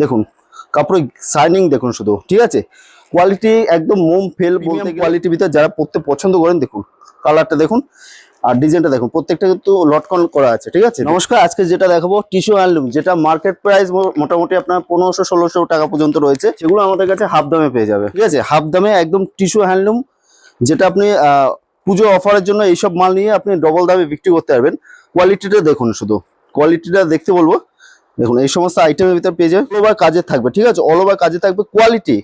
দেখুন কাপড় শাইনিং দেখুন শুধু, ঠিক আছে। কোয়ালিটি একদম মোম ফেল বলতে কোয়ালিটির ভিতরে যারা পড়তে পছন্দ করেন, দেখুন কালারটা দেখুন আর ডিজাইনটা দেখুন, প্রত্যেকটা কিন্তু লটকন করা আছে, ঠিক আছে। নমস্কার, আজকে যেটা দেখাবো টিস্যু হ্যান্ডলুম, যেটা মার্কেট প্রাইস মোটামুটি আপনার 1500-1600 টাকা পর্যন্ত রয়েছে, সেগুলো আমাদের কাছে হাফ দামে পেয়ে যাবে, ঠিক আছে। হাফ দামে একদম টিস্যু হ্যান্ডলুম, যেটা আপনি পুজো অফারের জন্য এইসব মাল নিয়ে আপনি ডবল দামে বিক্রি করতে পারবেন। কোয়ালিটিটা দেখুন শুধু, কোয়ালিটিটা দেখতে বলবো। দেখুন এই সমস্ত আইটেমের ভিতরে পেয়ে যাবে, অল ওভার কাজে থাকবে, ঠিক আছে। অল ওভার কাজে থাকবে, কোয়ালিটি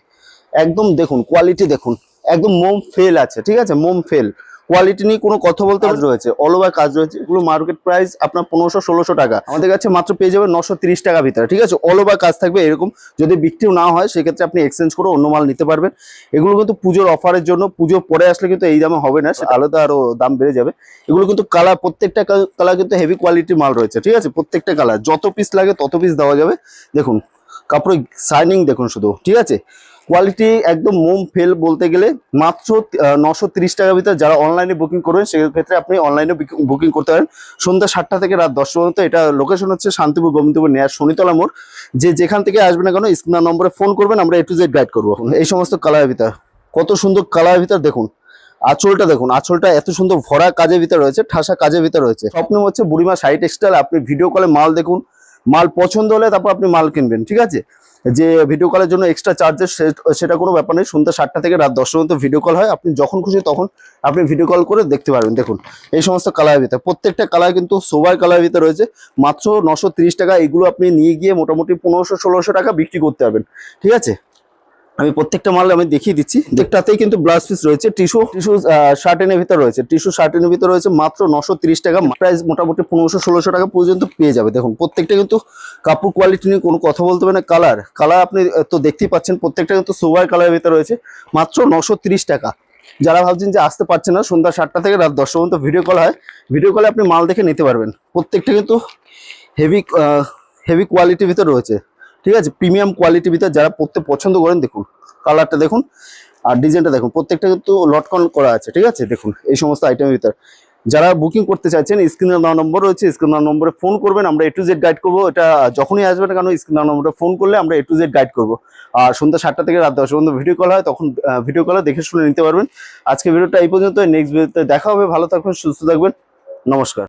একদম দেখুন, কোয়ালিটি দেখুন একদম মোম ফেল আছে, ঠিক আছে। মোম ফেল কোয়ালিটি নিয়ে কোনো কথা বলতে রয়েছে, অল ওভার কাজ রয়েছে। এগুলো মার্কেট প্রাইস আপনার 1500-1600 টাকা, আমাদের কাছে মাত্র পেয়ে যাবে 930 টাকা ভিতরে, ঠিক আছে। অল ওভার কাজ থাকবে এরকম। যদি বিক্রিও না হয় সেক্ষেত্রে আপনি এক্সচেঞ্জ করে অন্য মাল নিতে পারবেন। এগুলো কিন্তু পুজোর অফারের জন্য, পুজো পরে আসলে কিন্তু এই দামে হবে না, সেটা আলাদা আরো দাম বেড়ে যাবে। এগুলো কিন্তু কালার, প্রত্যেকটা কালার কিন্তু হেভি কোয়ালিটির মাল রয়েছে, ঠিক আছে। প্রত্যেকটা কালার যত পিস লাগে তত পিস দেওয়া যাবে। দেখুন কাপড় শাইনিং দেখুন শুধু, ঠিক আছে। কোয়ালিটি একদম মোম ফেল বলতে গেলে মাত্র 930 টাকার ভিতরে। যারা অনলাইনে বুকিং করবেন সেক্ষেত্রে আপনি অনলাইনে বুকিং করতে পারেন সন্ধ্যা 7টা থেকে রাত 10টা পর্যন্ত। এটা লোকেশন হচ্ছে শান্তিপুর গোবিন্দপুর নেয়ার শনিতলা মোড়। যেখান থেকে আসবে না কেন স্ক্রিনার নম্বরে ফোন করবেন, আমরা A to Z গাইড করবো। এই সমস্ত কালারের ভিতর কত সুন্দর কালারের ভিতর দেখুন। আঁচলটা দেখুন, আঁচলটা এত সুন্দর ভরা কাজের ভিতরে রয়েছে, ঠাসা কাজের ভিতরে রয়েছে। স্বপ্ন হচ্ছে বুড়িমা শাড়ি টেক্সটাইল। আপনি ভিডিও কলে মাল দেখুন, মাল পছন্দ হলে তারপর আপনি মাল কিনবেন, ঠিক আছে। যে ভিডিও কলের জন্য এক্সট্রা চার্জেস সেটা কোনো ব্যাপার নেই। সন্ধ্যা 7টা থেকে রাত 10টা পর্যন্ত ভিডিও কল হয়, আপনি যখন খুশি তখন আপনি ভিডিও কল করে দেখতে পারবেন। দেখুন এই সমস্ত কালারের ভিতরে, প্রত্যেকটা কালার কিন্তু সোবার কালারের ভিতরে রয়েছে, মাত্র 930 টাকা। এগুলো আপনি নিয়ে গিয়ে মোটামুটি 1500-1600 টাকা বিক্রি করতে পারবেন, ঠিক আছে। আমি প্রত্যেকটা মাল আমি দেখিয়ে দিচ্ছি। প্রত্যেকটাতেই কিন্তু ব্লাউজ পিস রয়েছে, টিস্যু শার্টেনের ভিতর রয়েছে, টিস্যু শার্টেনের ভিতর রয়েছে মাত্র 930 টাকা। প্রাইস মোটামুটি 1500-1600 টাকা পর্যন্ত পেয়ে যাবে। দেখুন প্রত্যেকটা কিন্তু কাপড় কোয়ালিটি নিয়ে কোনো কথা বলতে হবে না। কালার আপনি তো দেখতেই পাচ্ছেন, প্রত্যেকটা কিন্তু সোভার কালারের ভিতর রয়েছে, মাত্র 930 টাকা। যারা ভাবছেন যে আসতে পারছে না, সন্ধ্যা 7টা থেকে রাত 10টা পর্যন্ত ভিডিও কল হয়, ভিডিও কলে আপনি মাল দেখে নিতে পারবেন। প্রত্যেকটা কিন্তু হেভি কোয়ালিটির ভিতর রয়েছে, ঠিক আছে। প্রিমিয়াম কোয়ালিটির ভিতর যারা পড়তে পছন্দ করেন, দেখুন কালারটা দেখুন আর ডিজাইনটা দেখুন, প্রত্যেকটা কিন্তু লটকন করা আছে, ঠিক আছে। দেখুন এই সমস্ত আইটেমের ভিতর যারা বুকিং করতে চাইছেন, স্ক্রিনে দেওয়া নম্বর রয়েছে, স্ক্রিনের নম্বরে ফোন করবেন, আমরা A to Z গাইড করবো। এটা যখনই আসবে না কেন স্ক্রিনের নম্বরে ফোন করলে আমরা A to Z গাইড করবো। আর সন্ধ্যা 7টা থেকে রাত 10টা পর্যন্ত ভিডিও কল হয়, তখন ভিডিও কলে দেখে শুনে নিতে পারবেন। আজকে ভিডিওটা এই পর্যন্ত, নেক্সট ভিডিওতে দেখা হবে। ভালো থাকবেন, সুস্থ থাকবেন, নমস্কার।